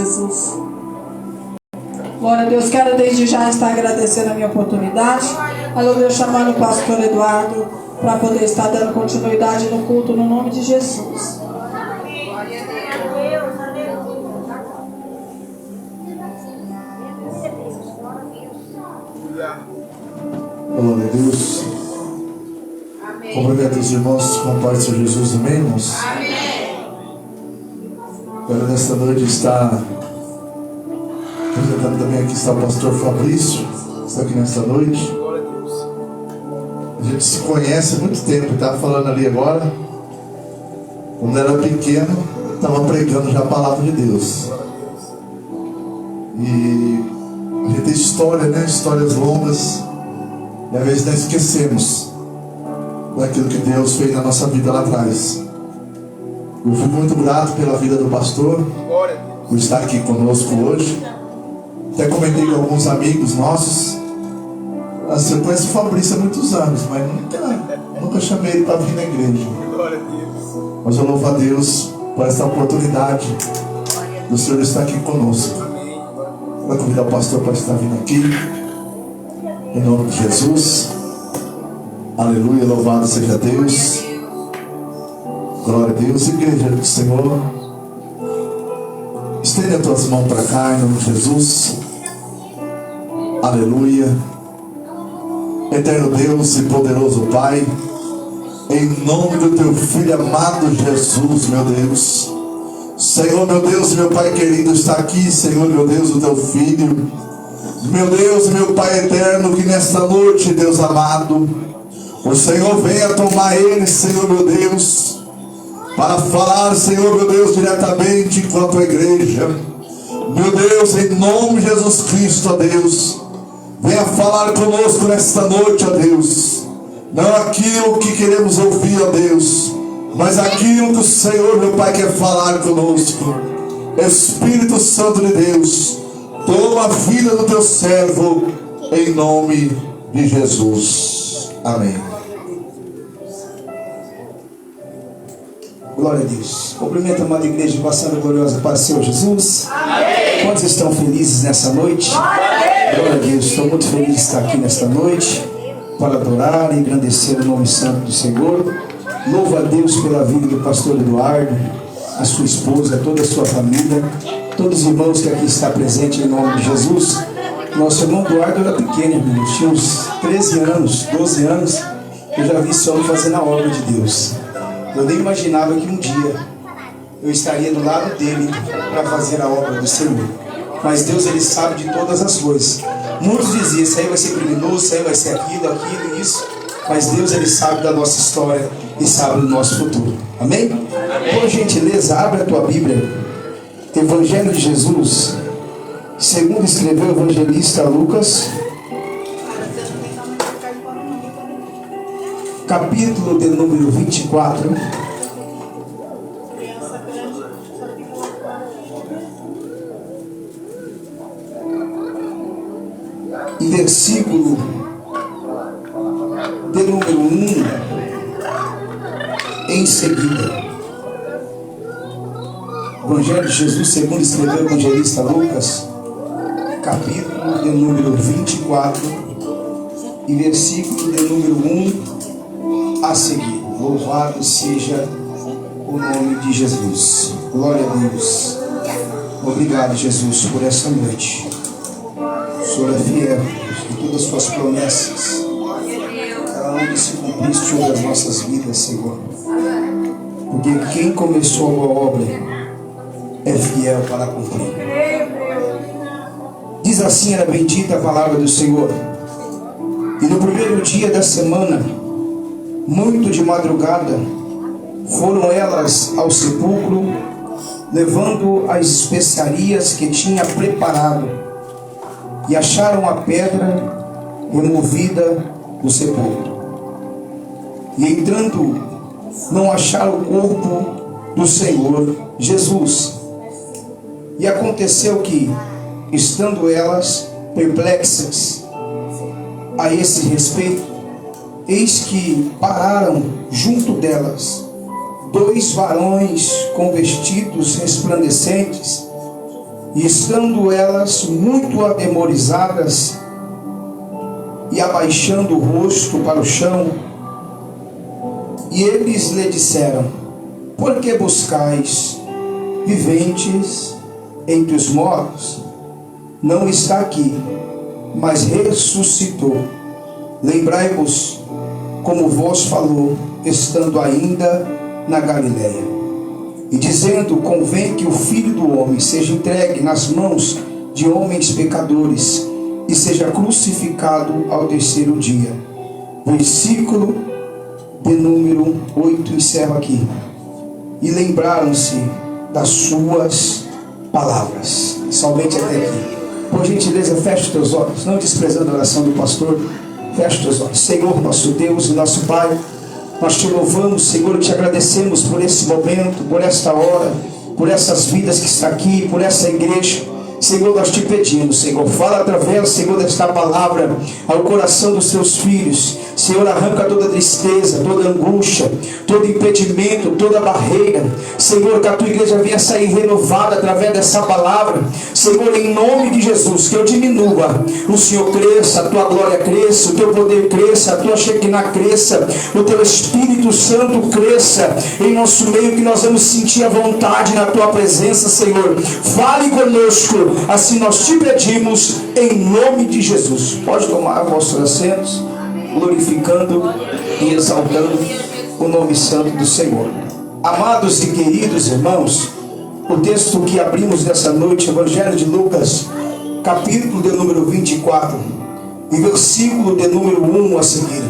Jesus. Glória a Deus. Quero desde já estar agradecendo a minha oportunidade. Aleluia, chamando o pastor Eduardo para poder estar dando continuidade no culto no nome de Jesus. Glória a Deus. Cumprimento os irmãos com o Pai do Senhor Jesus, amém, irmãos? Quero nesta noite estar apresentando também aqui está o pastor Fabrício, está aqui nesta noite. A gente se conhece há muito tempo, estava falando ali agora. Quando era pequeno, estava pregando já a palavra de Deus. E a gente tem história, né? Histórias longas. E às vezes nós esquecemos daquilo que Deus fez na nossa vida lá atrás. Eu fico muito grato pela vida do pastor, por estar aqui conosco hoje. Até comentei com alguns amigos nossos. Eu conheço o Fabrício há muitos anos, mas nunca chamei ele para vir na igreja. Mas eu louvo a Deus por essa oportunidade do Senhor estar aqui conosco. Vou convidar o pastor para estar vindo aqui. Em nome de Jesus. Aleluia, louvado seja Deus. Glória a Deus. Igreja do Senhor, estende as tuas mãos para cá em nome de Jesus. Aleluia. Eterno Deus e poderoso Pai, em nome do teu Filho amado Jesus, meu Deus. Senhor, meu Deus, meu Pai querido, está aqui, Senhor, meu Deus, o teu Filho. Meu Deus, meu Pai eterno, que nesta noite, Deus amado, o Senhor venha tomar ele, Senhor, meu Deus, para falar, Senhor, meu Deus, diretamente enquanto a igreja. Meu Deus, em nome de Jesus Cristo, ó Deus, venha falar conosco nesta noite, ó Deus. Não aquilo que queremos ouvir, ó Deus, mas aquilo que o Senhor, meu Pai, quer falar conosco. Espírito Santo de Deus, toma a vida do teu servo, em nome de Jesus. Amém. Glória a Deus. Cumprimento a amada igreja, passando gloriosa para o Senhor Jesus. Amém. Quantos estão felizes nessa noite? Glória a Deus. Estou muito feliz de estar aqui nesta noite para adorar e engrandecer o nome santo do Senhor. Louvo a Deus pela vida do pastor Eduardo, a sua esposa, toda a sua família, todos os irmãos que aqui estão presentes em nome de Jesus. Nosso irmão Eduardo era pequeno, irmão, tinha uns 13 anos, 12 anos. Eu já vi esse homem fazendo a obra de Deus. Eu nem imaginava que um dia eu estaria do lado dele para fazer a obra do Senhor. Mas Deus, ele sabe de todas as coisas. Muitos diziam, isso aí vai ser criminoso, isso aí vai ser aquilo, isso. Mas Deus, ele sabe da nossa história e sabe do nosso futuro. Amém? Por gentileza, abre a tua Bíblia. Evangelho de Jesus, segundo escreveu o evangelista Lucas, capítulo de número 24. E versículo de número 1 em seguida. Evangelho de Jesus, segundo escreveu o evangelista Lucas, capítulo de número 24 e versículo de número 1 a seguir. Louvado seja o nome de Jesus. Glória a Deus. Obrigado, Jesus, por essa noite. O Senhor é fiel em todas as suas promessas. Ela não se cumprir sobre as nossas vidas, Senhor. Porque quem começou a boa obra é fiel para cumprir. Diz assim a bendita palavra do Senhor. E no primeiro dia da semana, muito de madrugada, foram elas ao sepulcro, levando as especiarias que tinha preparado, e acharam a pedra removida do sepulcro. E entrando, não acharam o corpo do Senhor Jesus. E aconteceu que, estando elas perplexas a esse respeito, eis que pararam junto delas 2 varões com vestidos resplandecentes, E estando elas muito atemorizadas e abaixando o rosto para o chão, e eles lhe disseram: por que buscais viventes entre os mortos? Não está aqui, mas ressuscitou. Lembrai-vos como vos falou, estando ainda na Galiléia, e dizendo: convém que o Filho do Homem seja entregue nas mãos de homens pecadores e seja crucificado ao terceiro dia. Versículo de número 8, encerro aqui. E lembraram-se das suas palavras. Somente até aqui. Por gentileza, feche os teus olhos, não desprezando a oração do pastor. Feche os teus olhos. Senhor, nosso Deus e nosso Pai, nós te louvamos, Senhor, e te agradecemos por esse momento, por esta hora, por essas vidas que estão aqui, por essa igreja. Senhor, nós te pedimos, Senhor, fala através, Senhor, desta palavra ao coração dos teus filhos. Senhor, arranca toda tristeza, toda angústia, todo impedimento, toda barreira. Senhor, que a tua igreja venha sair renovada através dessa palavra. Senhor, em nome de Jesus, que eu diminua, o Senhor cresça, a tua glória cresça, o teu poder cresça, a tua Shekinah cresça, o teu Espírito Santo cresça em nosso meio, que nós vamos sentir a vontade na tua presença, Senhor. Fale conosco. Assim nós te pedimos em nome de Jesus. Pode tomar vossos assentos, glorificando e exaltando o nome santo do Senhor. Amados e queridos irmãos, o texto que abrimos nessa noite, Evangelho de Lucas, capítulo de número 24 e versículo de número 1 a seguir,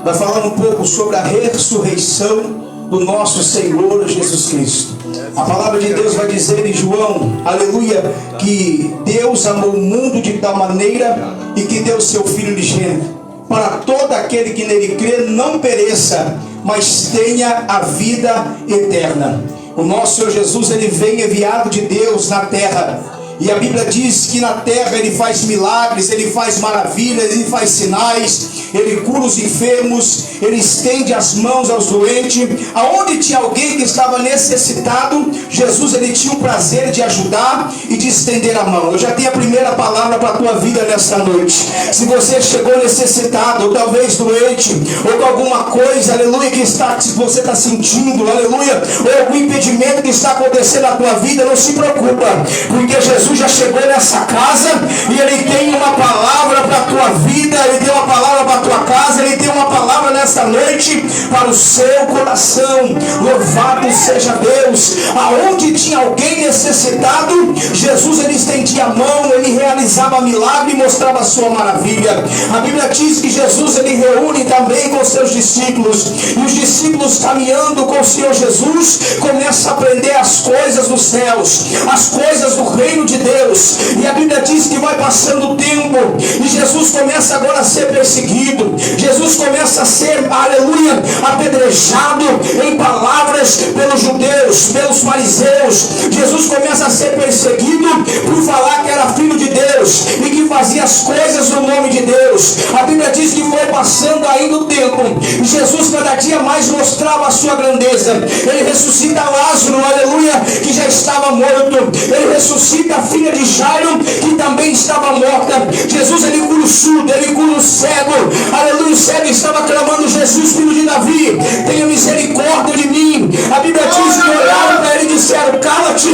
vai falar um pouco sobre a ressurreição do nosso Senhor Jesus Cristo. A palavra de Deus vai dizer em João, aleluia, que Deus amou o mundo de tal maneira e que deu seu Filho unigênito, para todo aquele que nele crê não pereça, mas tenha a vida eterna. O nosso Senhor Jesus, ele vem enviado de Deus na terra. E a Bíblia diz que na terra ele faz milagres, ele faz maravilhas, ele faz sinais, ele cura os enfermos, ele estende as mãos aos doentes. Aonde tinha alguém que estava necessitado, Jesus ele tinha o prazer de ajudar e de estender a mão. Eu já tenho a primeira palavra para a tua vida nesta noite. Se você chegou necessitado, ou talvez doente, ou com alguma coisa, aleluia, que você está sentindo, aleluia, ou algum impedimento que está acontecendo na tua vida, não se preocupa, porque Jesus já chegou nessa casa e ele tem uma palavra para a tua vida, ele tem uma palavra para a tua casa, ele tem uma palavra nesta noite para o seu coração. Louvado seja Deus. Aonde tinha alguém necessitado, Jesus ele estendia a mão, ele realizava milagre e mostrava a sua maravilha. A Bíblia diz que Jesus ele reúne também com seus discípulos, e os discípulos caminhando com o Senhor Jesus começam a aprender as coisas dos céus, as coisas do reino de Deus. E a Bíblia diz que vai passando o tempo e Jesus começa agora a ser perseguido. Jesus começa a ser, aleluia, apedrejado em palavras pelos judeus, pelos fariseus. Jesus começa a ser perseguido por falar que era filho de Deus e que fazia as coisas no nome de Deus. A Bíblia diz que foi passando ainda o tempo e Jesus cada dia mais mostrava a sua grandeza. Ele ressuscita Lázaro, aleluia, que já estava morto. Ele ressuscita a filha de Jairo, que também estava morta. Jesus ele cura o surdo, ele cura o cego, aleluia. O cego estava clamando: Jesus, filho de Davi, tenha misericórdia de mim. A Bíblia diz que olharam para ele e disseram: cala-te,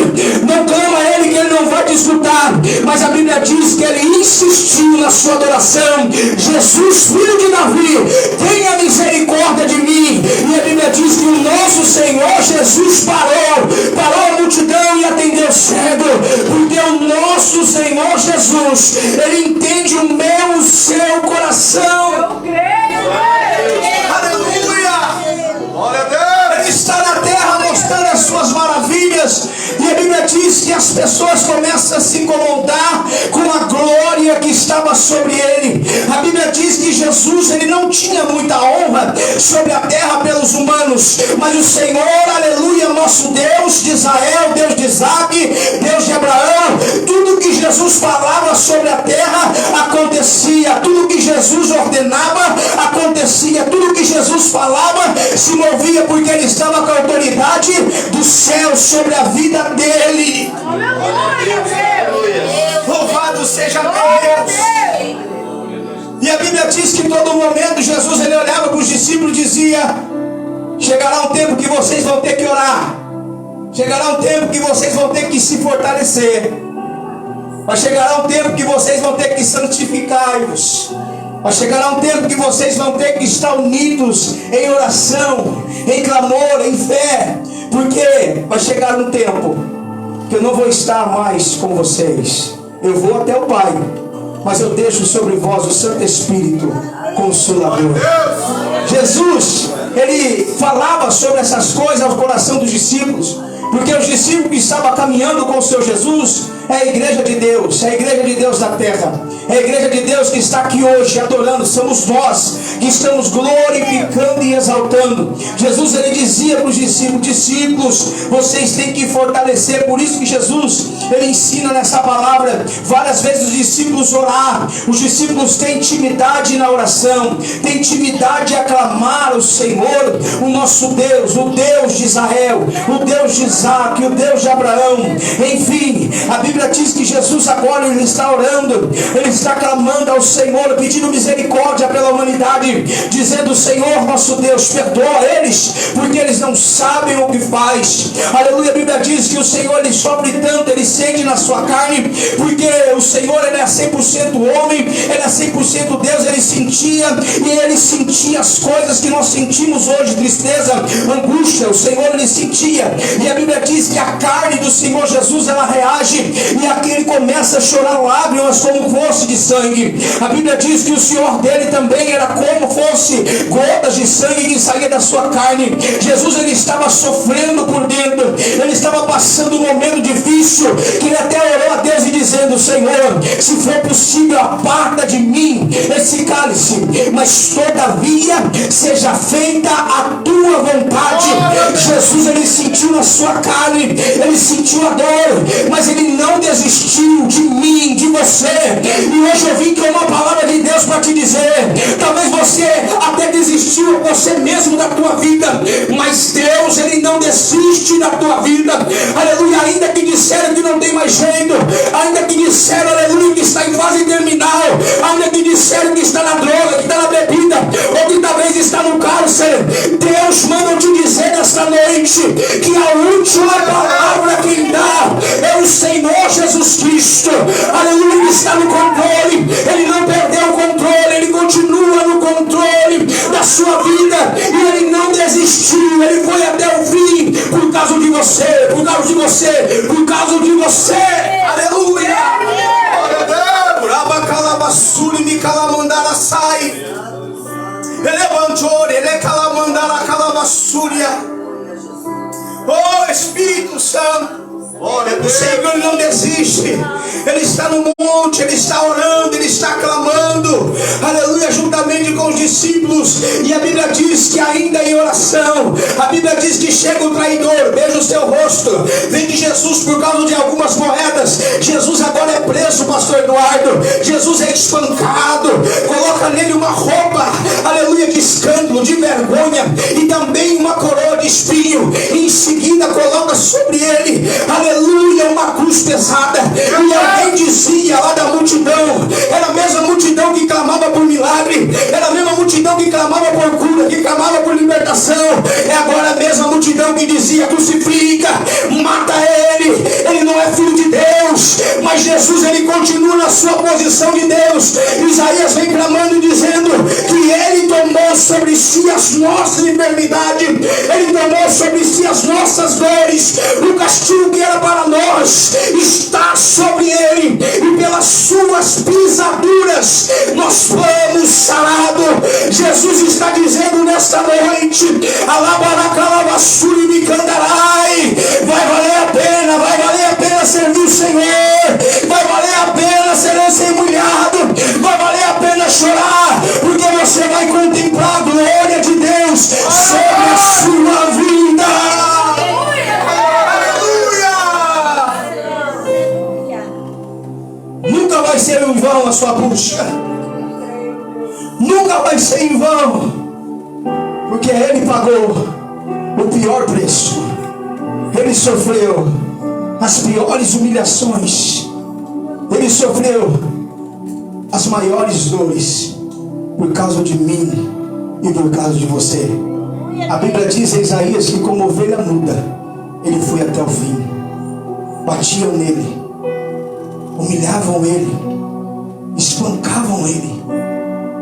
não clama a ele que ele não vai te escutar. Mas a Bíblia diz que ele insistiu na sua adoração: Jesus, filho de Davi, tenha misericórdia de mim. E a Bíblia diz que o nosso Senhor Jesus parou a multidão e atendeu o cego, porque o nosso Senhor Jesus, ele entende o meu e o seu coração. Eu creio. Aleluia! Glória a Deus! Ele está na terra mostrando as suas maravilhas. E a Bíblia diz que as pessoas começam a se incomodar com a glória que estava sobre ele. A Bíblia diz que Jesus ele não tinha muita honra sobre a terra pelos humanos, mas o Senhor, aleluia, nosso Deus de Israel, Deus de Isaac, Deus de Abraão, tudo que Jesus falava sobre a terra acontecia, tudo que Jesus ordenava acontecia, tudo que Jesus falava se movia, porque ele estava com a autoridade do céu sobre a vida dele. Aleluia, Deus. momento Jesus ele olhava para os discípulos e dizia: chegará um tempo que vocês vão ter que orar, chegará um tempo que vocês vão ter que se fortalecer, mas chegará um tempo que vocês vão ter que santificar-vos, mas chegará um tempo que vocês vão ter que estar unidos em oração, em clamor, em fé, porque vai chegar um tempo que eu não vou estar mais com vocês, eu vou até o Pai, mas eu deixo sobre vós o Santo Espírito Consolador. Jesus, ele falava sobre essas coisas ao coração dos discípulos, porque os discípulos que estavam caminhando com o seu Jesus é a igreja de Deus, é a igreja de Deus da terra, é a igreja de Deus que está aqui hoje adorando. Somos nós que estamos glorificando e exaltando. Jesus ele dizia para os discípulos: discípulos, vocês têm que fortalecer. Por isso que Jesus ele ensina nessa palavra várias vezes os discípulos orar. Os discípulos têm intimidade na oração, têm intimidade a clamar ao Senhor, o nosso Deus, o Deus de Israel, o Deus de Isaac, o Deus de Abraão. Enfim, a Bíblia diz que Jesus agora ele está orando, ele está clamando ao Senhor, pedindo misericórdia pela humanidade, dizendo: Senhor nosso Deus, perdoa eles, porque eles não sabem o que faz. Aleluia. A Bíblia diz que o Senhor ele sofre tanto, ele sente na sua carne, porque o Senhor ele é 100% homem, ele é 100% Deus. Ele sentia, e ele sentia as coisas que nós sentimos hoje: tristeza, angústia. O Senhor ele sentia, e a Bíblia diz que a carne do Senhor Jesus ela reage, e aqui ele começa a chorar lágrimas como fosse de sangue. A Bíblia diz que o Senhor dele também era como fosse gotas de sangue que saía da sua carne. Jesus ele estava sofrendo por dentro, ele estava passando um momento difícil, que ele até orou a Deus e dizendo: Senhor, se for possível, aparta de mim esse cálice, mas todavia seja feita a tua vontade. Jesus ele sentiu na sua carne, ele sentiu a dor, mas ele não desistiu de mim, de você. E hoje eu vim com uma palavra de Deus para te dizer: talvez você até desistiu você mesmo da tua vida, mas Deus ele não desiste da tua vida. Aleluia. Ainda que disseram que não tem mais jeito, ainda que disseram, aleluia, que está em fase terminal, ainda que disseram que está na droga, que está na bebida, ou que talvez está no cárcere, Deus manda te dizer nesta noite que a última palavra quem dá é o Senhor Jesus Cristo. Aleluia. Ele está no controle, ele não perdeu o controle, ele continua no controle da sua vida, e ele não desistiu, ele foi até o fim, por causa de você, por causa de você, por causa de você. Aleluia. Rabacalabassuri me calamandara sai, elevantou, ele calamandara calabassuria. Oh Espírito Santo, o Senhor não desiste, ele está no monte, ele está orando, ele está clamando, aleluia, juntamente com os discípulos. E a Bíblia diz que ainda em oração, a Bíblia diz que chega o traidor, beija o seu rosto, vem de Jesus por causa de algumas moedas. Jesus agora é preso, pastor Eduardo, Jesus é espancado, coloca nele uma roupa, aleluia, de escândalo, de vergonha, e também uma coroa de espinho, e em seguida coloca sobre ele, aleluia, uma cruz pesada. E alguém dizia lá da multidão, era a mesma multidão que clamava por milagre, era a mesma multidão que clamava por cura, que clamava por libertação, é agora a mesma multidão que dizia: crucifica, mata ele não é filho de Deus. Mas Jesus ele continua na sua posição de Deus. Isaías vem clamando e dizendo que ele tomou sobre si as nossas enfermidades, ele tomou sobre si as nossas dores, o castigo que era para nós está sobre ele, e pelas suas pisaduras nós fomos sarados. Jesus está dizendo nesta noite: alabaracalabassuri me candarai, vai valer a pena servir o Senhor, vai valer a pena ser humilhado, vai valer a pena chorar, porque você vai contemplar a glória de Deus sobre a sua vida. Nunca vai ser em vão a sua busca, nunca vai ser em vão, porque ele pagou o pior preço, ele sofreu as piores humilhações, ele sofreu as maiores dores, por causa de mim e por causa de você. A Bíblia diz em Isaías que como ovelha muda, ele foi até o fim. Batiam nele, humilhavam ele, espancavam ele,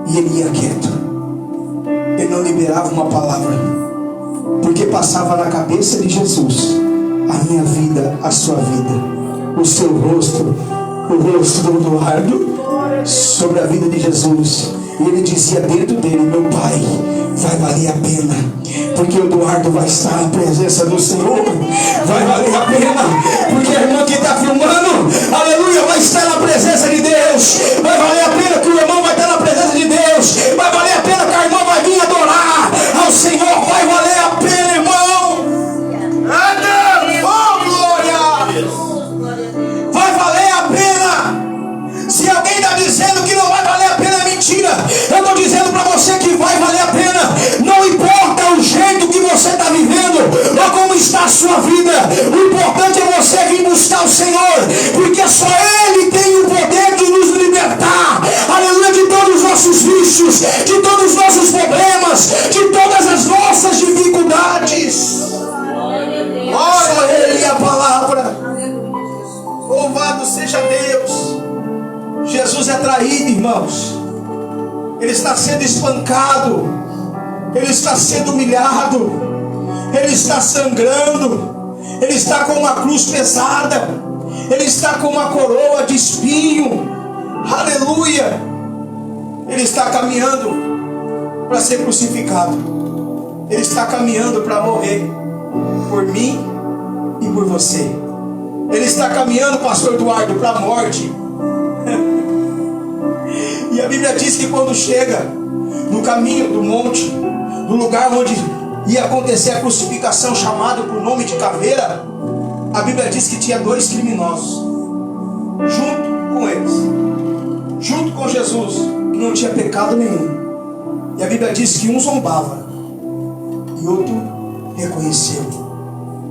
e ele ia quieto. Ele não liberava uma palavra, porque passava na cabeça de Jesus: a minha vida, a sua vida, o seu rosto, o rosto do Eduardo sobre a vida de Jesus. E ele dizia dentro dele: meu Pai, vai valer a pena, porque o Eduardo vai estar na presença do Senhor. Vai valer a pena, porque a irmã que está filmando, aleluia, vai estar na presença de Deus. Vai valer a pena que o irmão vai estar na presença de Deus. Vai valer a pena que a irmã vai vir adorar ao Senhor. Vai valer a pena, irmão. Oh, glória! Vai valer a pena. Se alguém está dizendo que não vai valer a pena, é mentira. Eu estou dizendo para você que vai valer a pena. Não importa o jeito que você está vivendo ou como está a sua vida, o importante é você vir buscar o Senhor, porque só Ele tem o poder de nos libertar, aleluia, de todos os nossos vícios, de todos os nossos problemas, de todas as nossas dificuldades. Só Ele é a palavra. Louvado seja Deus. Jesus é traído, irmãos. Ele está sendo espancado, ele está sendo humilhado, ele está sangrando, ele está com uma cruz pesada, ele está com uma coroa de espinho, aleluia. Ele está caminhando para ser crucificado, ele está caminhando para morrer por mim e por você. Ele está caminhando, pastor Eduardo, para a morte. E a Bíblia diz que quando chega no caminho do monte, no lugar onde ia acontecer a crucificação, chamado por nome de caveira, a Bíblia diz que tinha 2 criminosos junto com eles, junto com Jesus, que não tinha pecado nenhum. E a Bíblia diz que um zombava e outro reconheceu.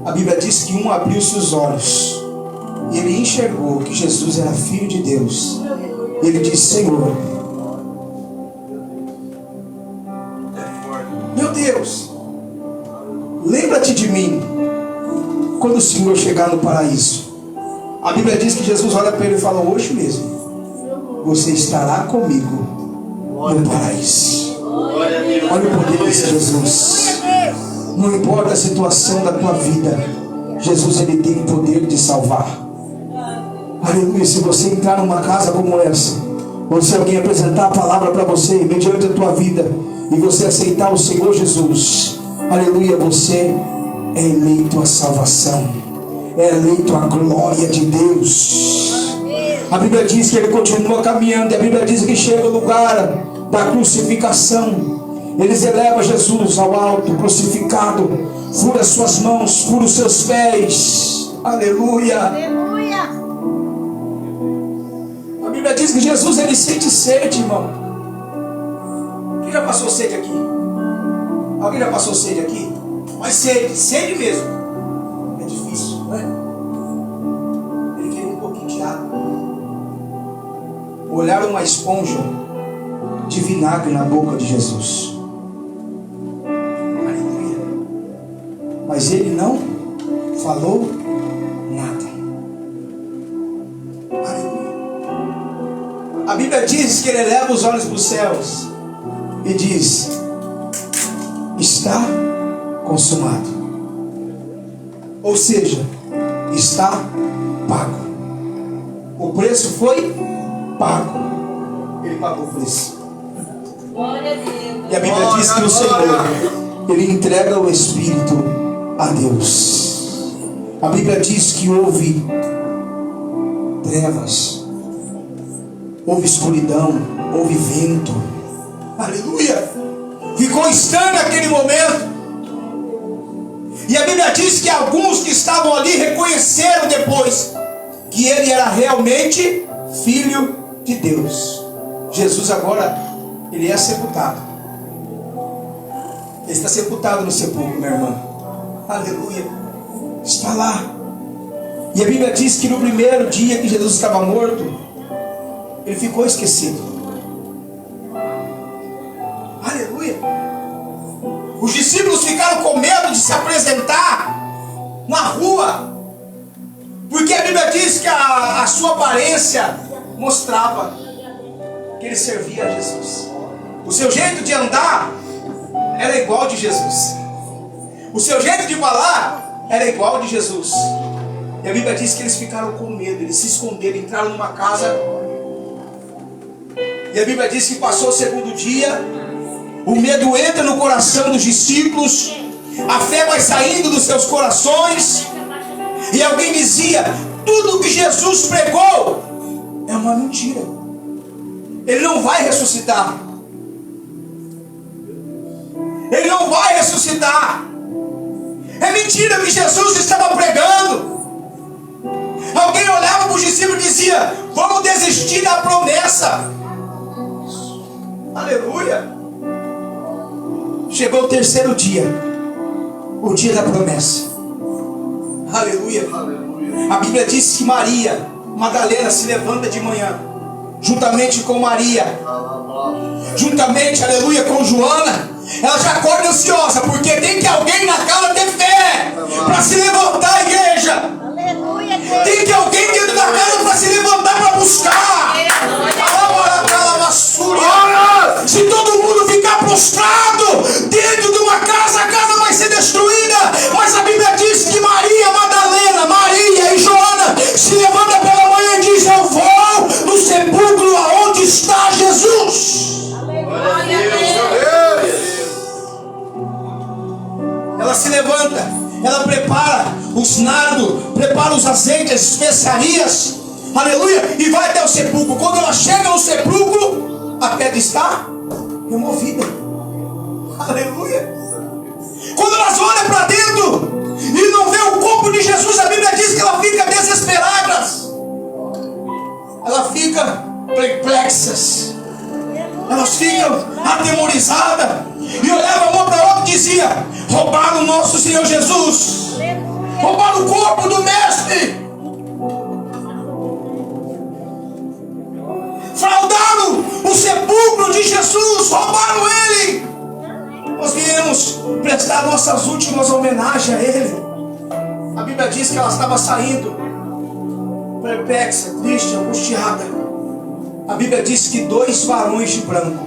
A Bíblia diz que um abriu seus olhos e ele enxergou que Jesus era Filho de Deus. Ele disse: Senhor, meu Deus, lembra-te de mim quando o Senhor chegar no paraíso. A Bíblia diz que Jesus olha para ele e fala: hoje mesmo você estará comigo no paraíso. Olha o poder desse Jesus. Não importa a situação da tua vida, Jesus, ele tem o poder de salvar. Aleluia. Se você entrar numa casa como essa, ou se alguém apresentar a palavra para você mediante a tua vida, e você aceitar o Senhor Jesus, aleluia, você é eleito à salvação, é eleito à glória de Deus. A Bíblia diz que ele continua caminhando, e a Bíblia diz que chega no lugar da crucificação. Eles elevam Jesus ao alto, crucificado, fura suas mãos, fura os seus pés, aleluia. A Bíblia diz que Jesus, ele sente sede, irmão. Quem já passou sede aqui? Alguém já passou sede aqui? Mas sede mesmo. É difícil, não é? Ele queria um pouquinho de água. Olharam uma esponja de vinagre na boca de Jesus. Aleluia. Mas ele não falou nada. Aleluia. A Bíblia diz que ele eleva os olhos para os céus e diz: está consumado. Ou seja, está pago. O preço foi pago. Ele pagou o preço. E a Bíblia diz que o Senhor, ele entrega o Espírito a Deus. A Bíblia diz que houve trevas, houve escuridão, houve vento. Aleluia. Ficou estranho naquele momento. E a Bíblia diz que alguns que estavam ali reconheceram depois que ele era realmente Filho de Deus. Jesus agora, ele é sepultado. Ele está sepultado no sepulcro, minha irmã. Aleluia. Está lá. E a Bíblia diz que no primeiro dia que Jesus estava morto, ele ficou esquecido. Os discípulos ficaram com medo de se apresentar na rua, porque a Bíblia diz que a sua aparência mostrava que ele servia a Jesus. O seu jeito de andar era igual de Jesus. O seu jeito de falar era igual de Jesus. E a Bíblia diz que eles ficaram com medo, eles se esconderam, entraram numa casa. E a Bíblia diz que passou o segundo dia, o medo entra no coração dos discípulos, a fé vai saindo dos seus corações, e alguém dizia: tudo que Jesus pregou é uma mentira, ele não vai ressuscitar, ele não vai ressuscitar, é mentira que Jesus estava pregando. Alguém olhava para os discípulos e dizia: vamos desistir da promessa. Aleluia. Chegou o terceiro dia, o dia da promessa. Aleluia. A Bíblia diz que Maria Madalena se levanta de manhã, juntamente com Maria, juntamente, aleluia, com Joana. Ela já acorda ansiosa, porque tem que alguém na casa ter fé para se levantar, igreja. Tem que alguém dentro da casa para se levantar para buscar. Se todo mundo ficar prostrado dentro de uma casa, a casa vai ser destruída. Mas a Bíblia diz que Maria Madalena, Maria e Joana se levanta pela manhã e diz: eu vou no sepulcro aonde está Jesus. Ela se levanta, ela prepara os nardos, prepara os azeites, as especiarias, aleluia, e vai até o sepulcro. Quando ela chega no sepulcro, a pedra está removida, aleluia. Quando elas olham para dentro e não vê o corpo de Jesus, a Bíblia diz que ela fica desesperada, ela fica perplexas, elas ficam atemorizadas, e olhava uma para outra e dizia: roubaram o nosso Senhor Jesus, roubaram o corpo do mestre, fraudaram o sepulcro de Jesus, roubaram ele. Nós viemos prestar nossas últimas homenagens a ele. A Bíblia diz que ela estava saindo perplexa, triste, angustiada. A Bíblia diz que 2 varões de branco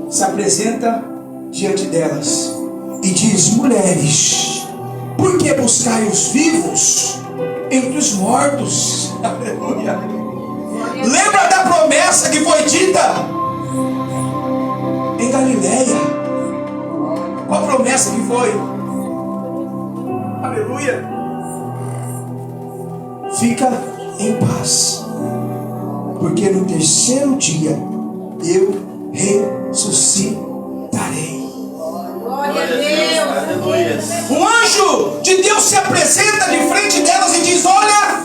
se apresentam diante delas e diz: mulheres, por que buscai os vivos entre os mortos? Aleluia. Lembra da promessa que foi dita em Galileia? Qual a promessa que foi? Aleluia. Fica em paz, porque no terceiro dia eu ressuscitarei. Glória a Deus. Um anjo de Deus se apresenta de frente delas e diz: olha,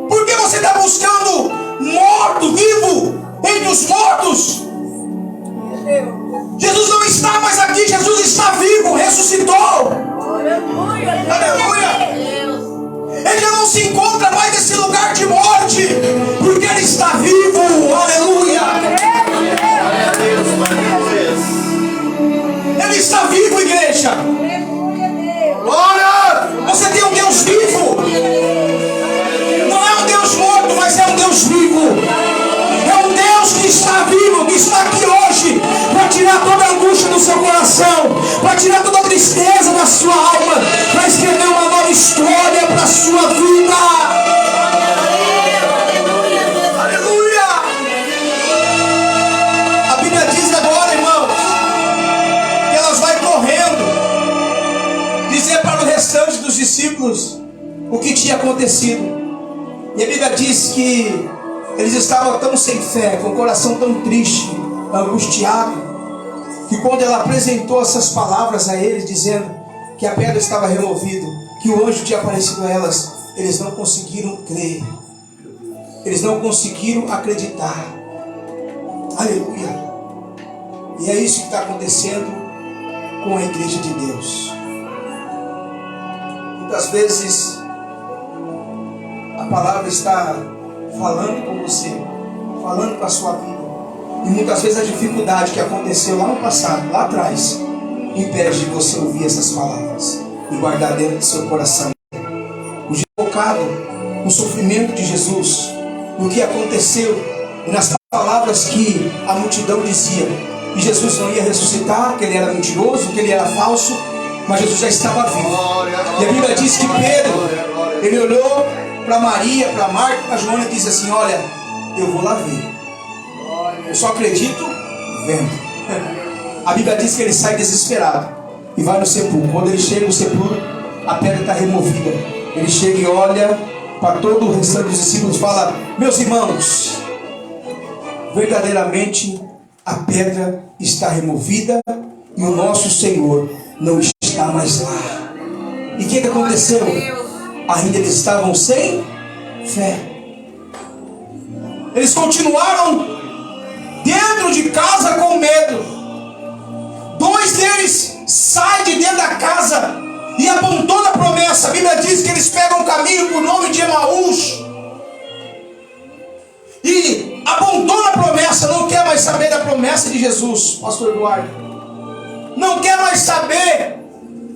por que você está buscando morto, vivo, entre os mortos? Jesus não está mais aqui, Jesus está vivo, ressuscitou. Aleluia. Ele já não se encontra mais nesse lugar de morte, porque ele está vivo. Aleluia. Ele está vivo, igreja. Glória! Você tem um Deus vivo. Não é um Deus morto, mas é um Deus vivo. É um Deus que está vivo, que está aqui hoje para tirar toda a angústia do seu coração, para tirar toda a tristeza da sua alma, para escrever uma nova história para a sua vida. Aleluia! A Bíblia diz agora, irmãos, que elas vão correndo dizer para o restante dos discípulos o que tinha acontecido. E a Bíblia diz que eles estavam tão sem fé, com o coração tão triste, angustiado, que quando ela apresentou essas palavras a eles, dizendo que a pedra estava removida, que o anjo tinha aparecido a elas, eles não conseguiram crer, eles não conseguiram acreditar. Aleluia. E é isso que está acontecendo com a igreja de Deus. Muitas vezes a palavra está falando com você, falando com a sua vida, e muitas vezes a dificuldade que aconteceu lá no passado, lá atrás, impede de você ouvir essas palavras e guardar dentro do seu coração. O focado no sofrimento de Jesus, no que aconteceu, e nas palavras que a multidão dizia, que Jesus não ia ressuscitar, que ele era mentiroso, que ele era falso, mas Jesus já estava vivo. E a Bíblia diz que Pedro, ele olhou para Maria, para Marta, para Joana e disse assim: olha, eu vou lá ver. Eu só acredito vendo. A Bíblia diz que ele sai desesperado e vai no sepulcro. Quando ele chega no sepulcro, a pedra está removida. Ele chega e olha para todo o restante dos discípulos e fala: meus irmãos, verdadeiramente a pedra está removida e o nosso Senhor não está mais lá. E o que aconteceu? Ainda eles estavam sem fé. Eles continuaram dentro de casa com medo. Dois deles saem de dentro da casa e apontou a promessa. A Bíblia diz que eles pegam um caminho por nome de Emaús e apontou a promessa. Não quer mais saber da promessa de Jesus, pastor Eduardo. Não quer mais saber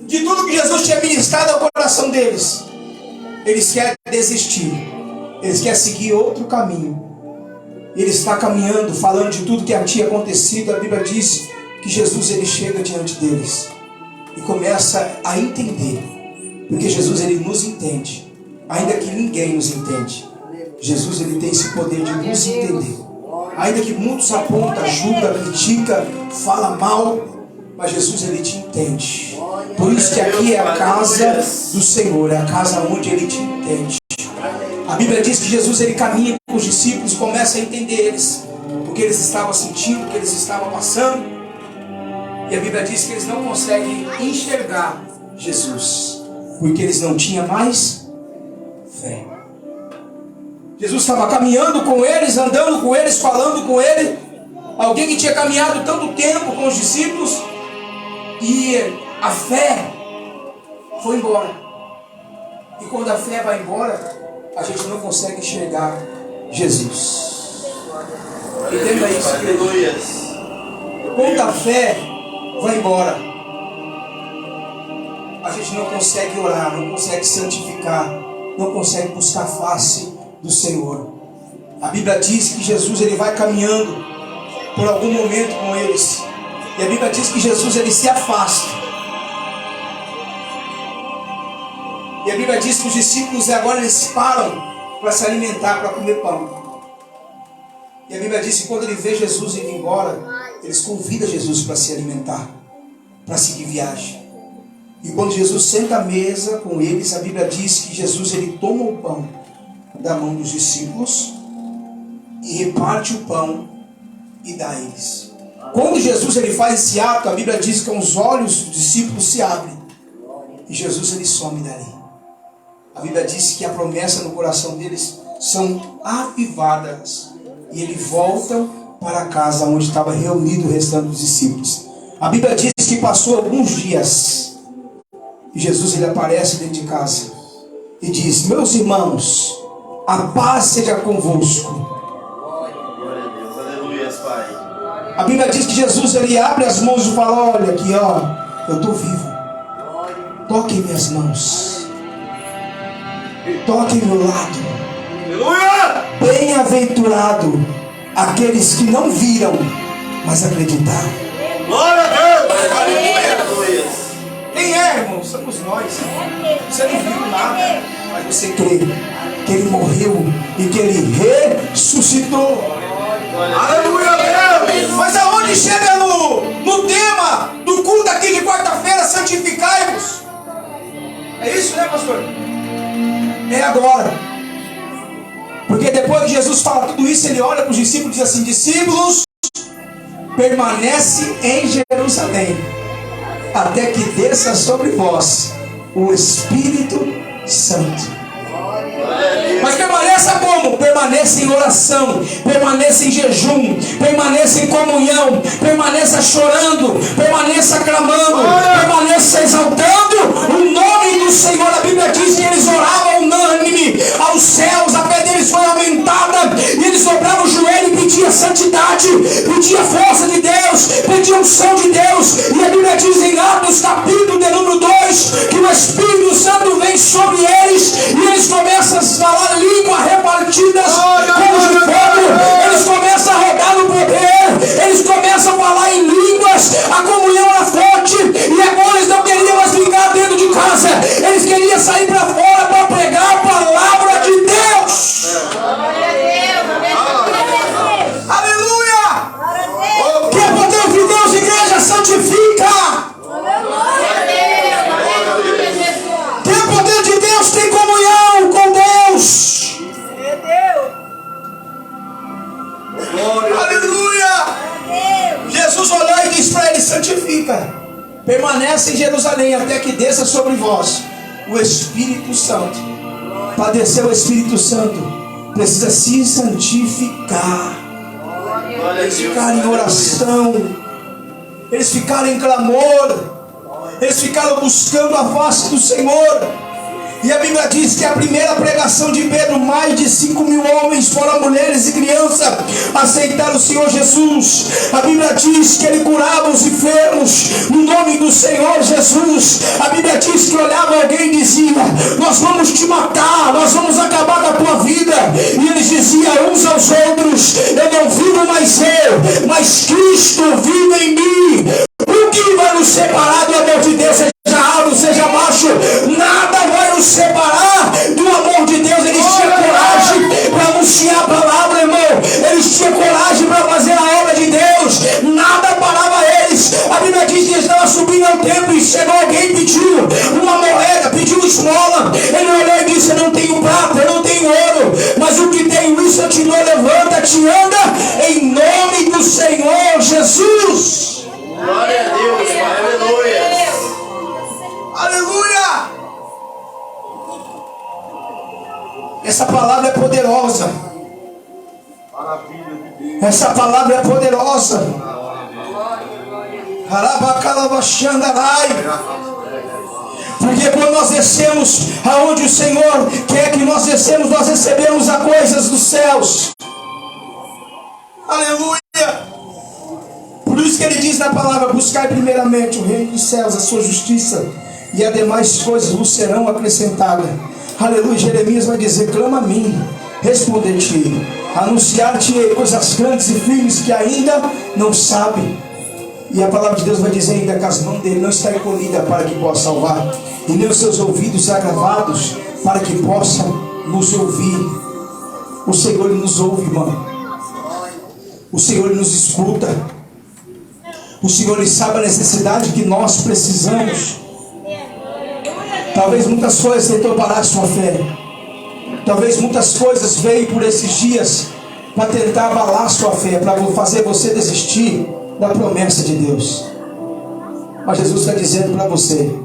de tudo que Jesus tinha ministrado ao coração deles. Eles querem desistir. Eles querem seguir outro caminho. Ele está caminhando, falando de tudo que tinha acontecido. A Bíblia diz que Jesus, ele chega diante deles e começa a entender, porque Jesus, ele nos entende, ainda que ninguém nos entende. Jesus, ele tem esse poder de nos entender, ainda que muitos apontam, julgam, criticam, falam mal, mas Jesus, ele te entende. Por isso que aqui é a casa do Senhor, é a casa onde ele te entende. A Bíblia diz que Jesus, ele caminha com os discípulos, começa a entender eles, o que eles estavam sentindo, o que eles estavam passando. E a Bíblia diz que eles não conseguem enxergar Jesus, porque eles não tinham mais fé. Jesus estava caminhando com eles, andando com eles, falando com eles. Alguém que tinha caminhado tanto tempo com os discípulos, e a fé foi embora. E quando a fé vai embora, a gente não consegue enxergar Jesus. Entenda isso, aleluia. Quando a fé vai embora, a gente não consegue orar, não consegue santificar, não consegue buscar a face do Senhor. A Bíblia diz que Jesus, ele vai caminhando por algum momento com eles, e a Bíblia diz que Jesus, ele se afasta. E a Bíblia diz que os discípulos agora eles param para se alimentar, para comer pão. E a Bíblia diz que quando ele vê Jesus indo embora, eles convidam Jesus para se alimentar, para seguir viagem. E quando Jesus senta à mesa com eles, a Bíblia diz que Jesus, ele toma o pão da mão dos discípulos e reparte o pão e dá a eles. Quando Jesus, ele faz esse ato, a Bíblia diz que os olhos dos discípulos se abrem e Jesus, ele some dali. A Bíblia diz que a promessa no coração deles são avivadas e eles voltam para a casa onde estava reunido o restante dos discípulos. A Bíblia diz que passou alguns dias e Jesus, ele aparece dentro de casa e diz: meus irmãos, a paz seja convosco. Aleluia, Pai. A Bíblia diz que Jesus, ele abre as mãos e fala: olha aqui, ó, eu estou vivo. Toquem minhas mãos. Toquem meu lado. Aleluia! Bem-aventurado aqueles que não viram, mas acreditaram. Glória a Deus! Aleluia! Quem é, irmão? Somos nós. Você não viu nada, mas você crê que ele morreu e que ele ressuscitou. Aleluia, Deus! Mas aonde chega no tema do culto aqui de quarta-feira, santificai-vos? É isso, né, pastor? É agora. Porque depois que Jesus fala tudo isso, ele olha para os discípulos e diz assim: discípulos, permanece em Jerusalém, até que desça sobre vós o Espírito Santo. Mas permaneça como? Permaneça em oração, permaneça em jejum, permaneça em comunhão, permaneça chorando, permaneça clamando, permaneça exaltando o nome do Senhor. A Bíblia diz que eles oravam unânime aos céus, a fé deles foi aumentada, e eles dobravam o joelho e pediam santidade, pediam força de Deus, pediam unção de Deus. E a Bíblia diz em Atos Atos capítulo de número 2, que o Espírito Santo vem sobre eles e eles começam a falar línguas repartidas como de fogo. Eles começam a rodar no poder, eles começam a falar em línguas, a comunhão era forte e agora eles não queriam mais ficar dentro de casa, eles queriam sair para fora para pregar a palavra de Deus. Aleluia! Que é poder de Deus, igreja, santifica. Que é poder de Deus, tem comunhão com Deus. Aleluia! Jesus olhou e disse para ele: santifica, permanece em Jerusalém até que desça sobre vós o Espírito Santo. Para descer o Espírito Santo, precisa se santificar. Eles ficaram em oração, eles ficaram em clamor, eles ficaram buscando a face do Senhor. E a Bíblia diz que a primeira pregação de Pedro, mais de 5.000 homens, fora mulheres e crianças, aceitaram o Senhor Jesus. A Bíblia diz que ele curava os enfermos no nome do Senhor Jesus. A Bíblia diz que olhava alguém e dizia: nós vamos te matar, nós vamos acabar com a tua vida. E eles diziam uns aos outros: eu não vivo mais eu, mas Cristo vive em mim. O que vai nos separar do amor de Deus? Seja alto, seja baixo, nada vai nos separar do amor de Deus. Eles tinham coragem para anunciar a palavra, irmão. Eles tinham coragem para fazer a obra de Deus. Nada parava eles. A Bíblia diz que eles estavam subindo ao templo e chegou alguém e pediu uma moeda, pediu esmola. Ele olhou e disse: eu não tenho prata, eu não tenho ouro, mas o que tenho isso eu te dou. Levanta-te e anda em nome do Senhor Jesus. Glória a Deus, aleluia. Aleluia! Essa palavra é poderosa. Essa palavra é poderosa. Porque quando nós descemos aonde o Senhor quer que nós descemos, nós recebemos as coisas dos céus. Aleluia! Por isso que ele diz na palavra: buscai primeiramente o reino dos céus, a sua justiça, e as demais coisas vos serão acrescentadas. Aleluia. Jeremias vai dizer: clama a mim, responder-te, anunciar-te coisas grandes e firmes que ainda não sabe. E a palavra de Deus vai dizer ainda que as mãos dele não estão encolhidas para que possa salvar, e nem os seus ouvidos agravados para que possa nos ouvir. O Senhor ele nos ouve, irmão. O Senhor ele nos escuta. O Senhor ele sabe a necessidade que nós precisamos. Talvez muitas coisas tentou parar a sua fé. Talvez muitas coisas veio por esses dias para tentar abalar a sua fé, para fazer você desistir da promessa de Deus. Mas Jesus está dizendo para você: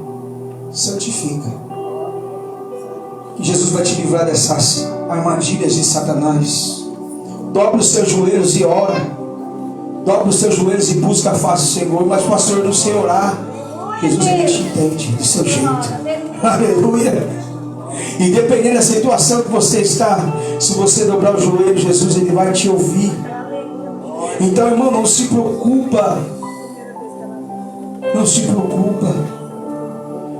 santifica. Que Jesus vai te livrar dessas armadilhas de Satanás. Dobre os seus joelhos e ora. Dobre os seus joelhos e busca a face do Senhor. Mas pastor, eu não sei orar. Jesus ele te entende do seu jeito. Aleluia. E dependendo da situação que você está, se você dobrar o joelho, Jesus ele vai te ouvir. Então, irmão, não se preocupa. Não se preocupa.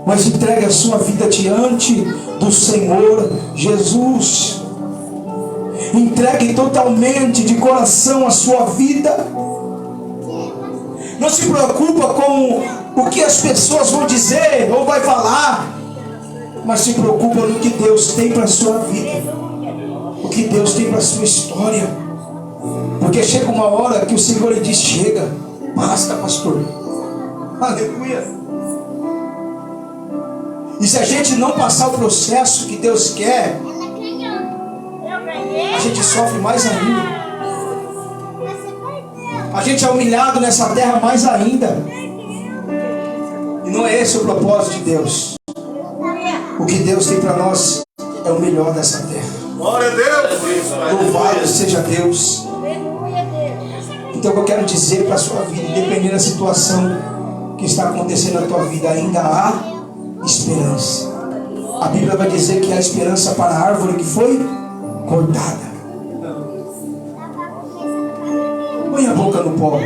Mas entregue a sua vida diante do Senhor Jesus. Entregue totalmente de coração a sua vida. Não se preocupa com o que as pessoas vão dizer ou vai falar, mas se preocupa no que Deus tem para a sua vida, o que Deus tem para a sua história. Porque chega uma hora que o Senhor lhe diz: chega, basta, pastor. Aleluia. E se a gente não passar o processo que Deus quer, a gente sofre mais ainda. A gente é humilhado nessa terra mais ainda. E não é esse o propósito de Deus. O que Deus tem para nós é o melhor dessa terra. Glória a Deus. Louvado seja Deus. Então eu quero dizer para a sua vida, independente da situação que está acontecendo na tua vida, ainda há esperança. A Bíblia vai dizer que há esperança para a árvore que foi cortada. Põe a boca no pó,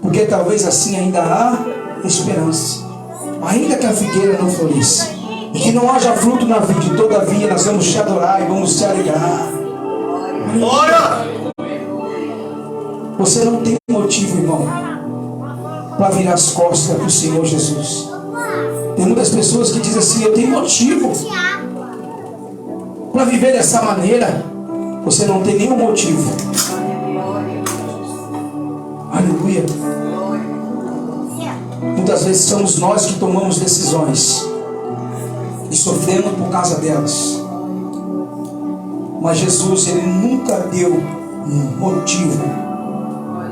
porque talvez assim ainda há esperança. ainda que a figueira não floresça, e que não haja fruto na vide, todavia nós vamos te adorar e vamos te alegrar. Glória! Você não tem motivo, irmão, para virar as costas para o Senhor Jesus. Tem muitas pessoas que dizem assim: eu tenho motivo para viver dessa maneira. Você não tem nenhum motivo. Aleluia. Muitas vezes somos nós que tomamos decisões e sofremos por causa delas. Mas Jesus, Ele nunca deu um motivo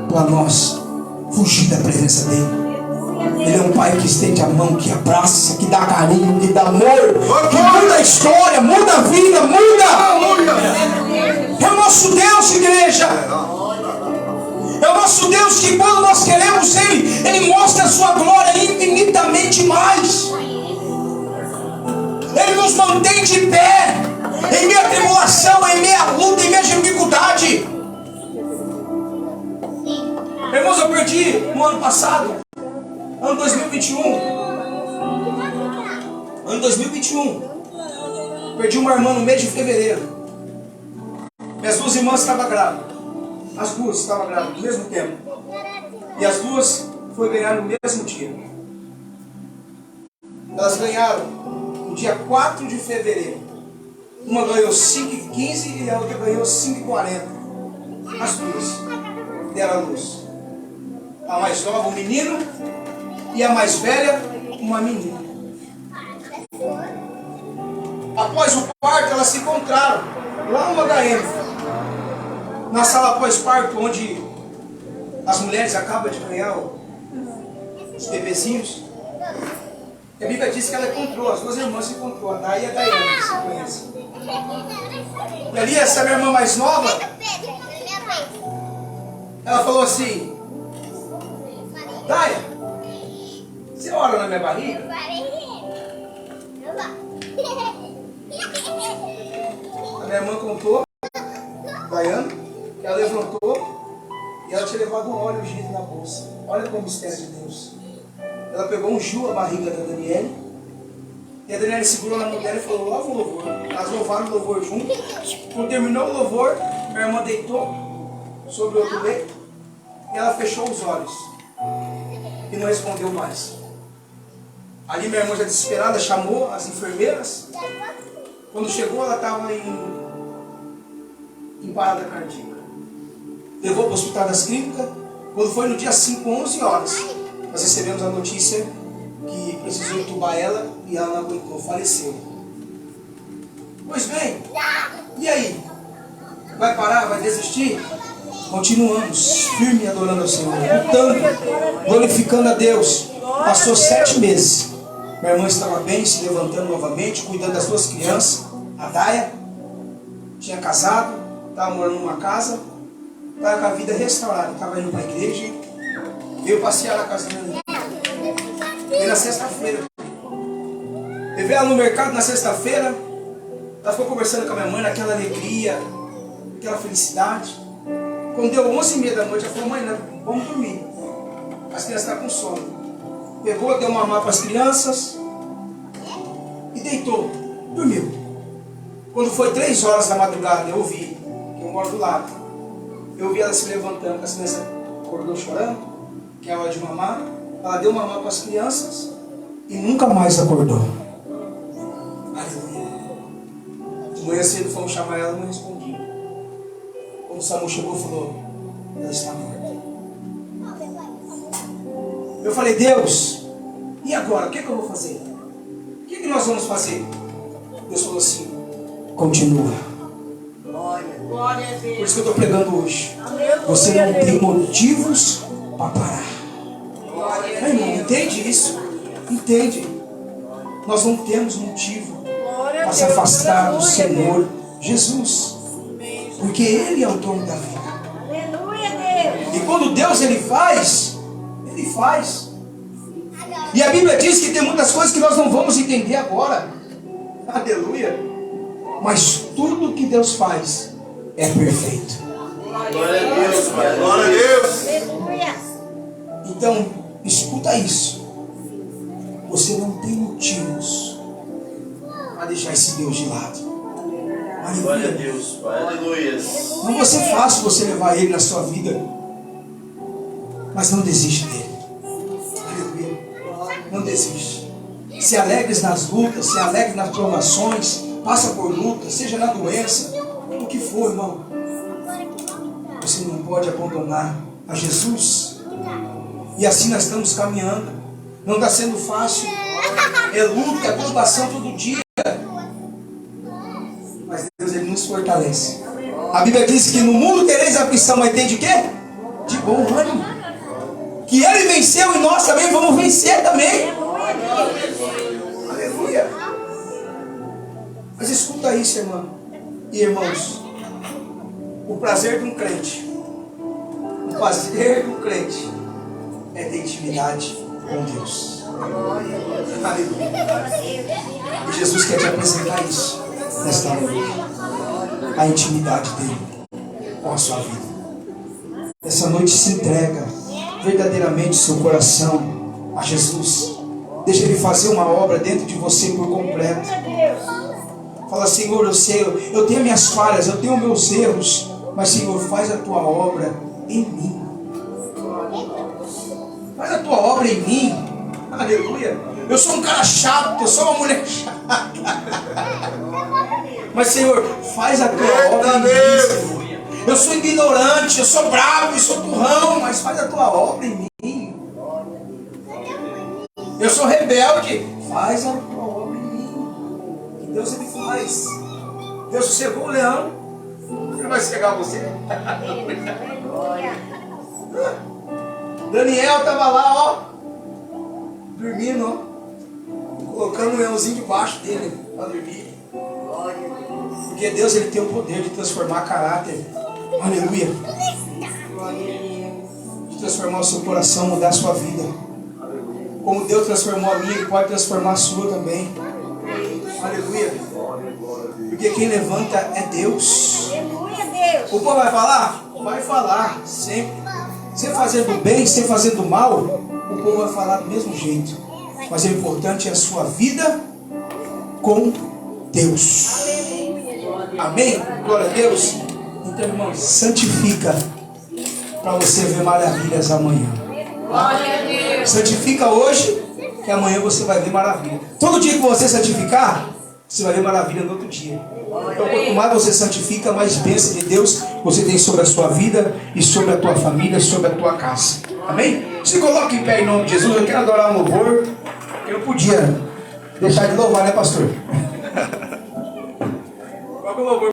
para nós fugir da presença dEle. Ele é um Pai que estende a mão, que abraça, que dá carinho, que dá amor, que muda a história, muda a vida, muda. É o nosso Deus, igreja. É o nosso Deus que quando nós queremos Ele, Ele mostra a sua glória infinitamente mais. Ele nos mantém de pé em meia tribulação, em meia luta, em meia dificuldade. Irmãos, eu perdi no ano passado, ano 2021. Ano 2021. Perdi uma irmã no mês de fevereiro. Minhas duas irmãs estavam grávidas. As duas estavam grávidas no mesmo tempo. E as duas foram ganhar no mesmo dia. Elas ganharam no dia 4 de fevereiro. Uma ganhou 5h15 e a outra ganhou 5h40. As duas deram a luz. A mais nova, um menino, e a mais velha, uma menina. Após o parto, elas se encontraram lá no HM, na sala pós-parto, onde as mulheres acabam de ganhar os bebezinhos. A Bíblia diz que ela encontrou, as duas irmãs se encontrou, a Day e a Daiane, que se conhecem. E ali, essa minha irmã mais nova, ela falou assim: Daya, você ora na minha barriga? A minha irmã contou, Daiane, que ela levantou e ela tinha levado um óleo ungido na bolsa. Olha como o mistério de Deus. Ela pegou, ungiu a barriga da Daniele, e a Daniele segurou na mão dela e falou: louva o louvor. Elas louvaram o louvor junto. Quando terminou o louvor, minha irmã deitou sobre o outro leito e ela fechou os olhos e não respondeu mais. Ali minha irmã, já desesperada, chamou as enfermeiras. Quando chegou, ela estava em parada cardíaca. Levou para o Hospital das Clínicas. Quando foi no dia 5, 11 horas, nós recebemos a notícia que precisou entubar ela e ela não aguentou, faleceu. Pois bem, e aí? Vai parar? Vai desistir? Continuamos, firme adorando ao Senhor, lutando, glorificando a Deus. Passou 7 meses. Minha irmã estava bem, se levantando novamente, cuidando das 2 crianças. A Daya tinha casado, estava morando numa casa, estava com a vida restaurada, estava indo para a igreja, veio passear na casa da minha irmã. Veio na sexta-feira. Levei ela no mercado na sexta-feira. Ela ficou conversando com a minha mãe naquela alegria, aquela felicidade. Quando deu 11h30 da noite, ela falou: mãe, vamos dormir. As crianças estão com sono. Pegou, deu uma mamar para as crianças e deitou, dormiu. Quando foi 3 horas da madrugada, eu ouvi, que eu moro do lado, eu ouvi ela se levantando, as crianças acordou chorando, que é a hora de mamar. Ela deu mamar para as crianças e nunca mais acordou. Aleluia. De manhã cedo fomos chamar ela, não respondia. Quando o Samu chegou, falou: ela está morta. Eu falei: Deus, e agora? O que eu vou fazer? O que nós vamos fazer? Deus falou assim: continua. Por isso que eu estou pregando hoje. Você não tem motivos para parar. Meu irmão, entende isso? Entende? Nós não temos motivo para se afastar do Senhor Jesus. Porque Ele é o dono da vida. E quando Deus Ele faz. E a Bíblia diz que tem muitas coisas que nós não vamos entender agora. Aleluia. Mas tudo que Deus faz é perfeito. Glória a Deus, Pai. Glória a Deus. Então, escuta isso. Você não deixar esse Deus de lado. Glória a Aleluia. Deus, Pai. Aleluia. Não vai ser fácil você levar Ele na sua vida, mas não desiste dele. Aleluia. Não desiste. Se alegres nas lutas, se alegres nas provações, passa por lutas, seja na doença, o que for, irmão. Você não pode abandonar a Jesus. E assim nós estamos caminhando. Não está sendo fácil. É luta, é provação todo dia. Mas Deus, Ele nos fortalece. A Bíblia diz que no mundo tereis aflição, mas tem de quê? De bom ânimo. Que Ele venceu e nós também vamos vencer também. Aleluia. Mas escuta isso, irmão e irmãos. O prazer de um crente, o prazer do crente é ter intimidade com Deus. Aleluia. E Jesus quer te apresentar isso nesta noite. A intimidade dele com a sua vida. Essa noite se entrega verdadeiramente seu coração a Jesus. Deixa Ele fazer uma obra dentro de você por completo. Fala, Senhor, eu sei, eu tenho minhas falhas, eu tenho meus erros, mas Senhor, faz a tua obra em mim. Faz a tua obra em mim. Aleluia. Eu sou um cara chato, eu sou uma mulher chata. Mas Senhor, faz a tua obra em mim, Senhor. Eu sou ignorante, eu sou bravo, eu sou turrão, mas faz a tua obra em mim. Eu sou rebelde, faz a tua obra em mim. Deus, Ele faz. Deus cegou o leão, Ele vai cegar você. Daniel estava lá, ó, dormindo, ó, colocando o leãozinho debaixo dele para dormir. Porque Deus, Ele tem o poder de transformar caráter. Aleluia. De transformar o seu coração, mudar a sua vida. Como Deus transformou a minha, Ele pode transformar a sua também. Aleluia. Porque quem levanta é Deus. O povo vai falar? Vai falar sempre. Você fazendo bem, você fazendo mal, o povo vai falar do mesmo jeito. Mas o importante é a sua vida com Deus. Amém? Glória a Deus. Então, irmãos, santifica para você ver maravilhas amanhã. Santifica hoje, que amanhã você vai ver maravilha. Todo dia que você santificar, você vai ver maravilha no outro dia. Então, quanto mais você santifica, mais bênção de Deus você tem sobre a sua vida e sobre a tua família, sobre a tua casa. Amém? Se coloque em pé em nome de Jesus. Eu quero adorar um louvor. Eu não podia deixar de louvar, né, pastor? Qual é o louvor?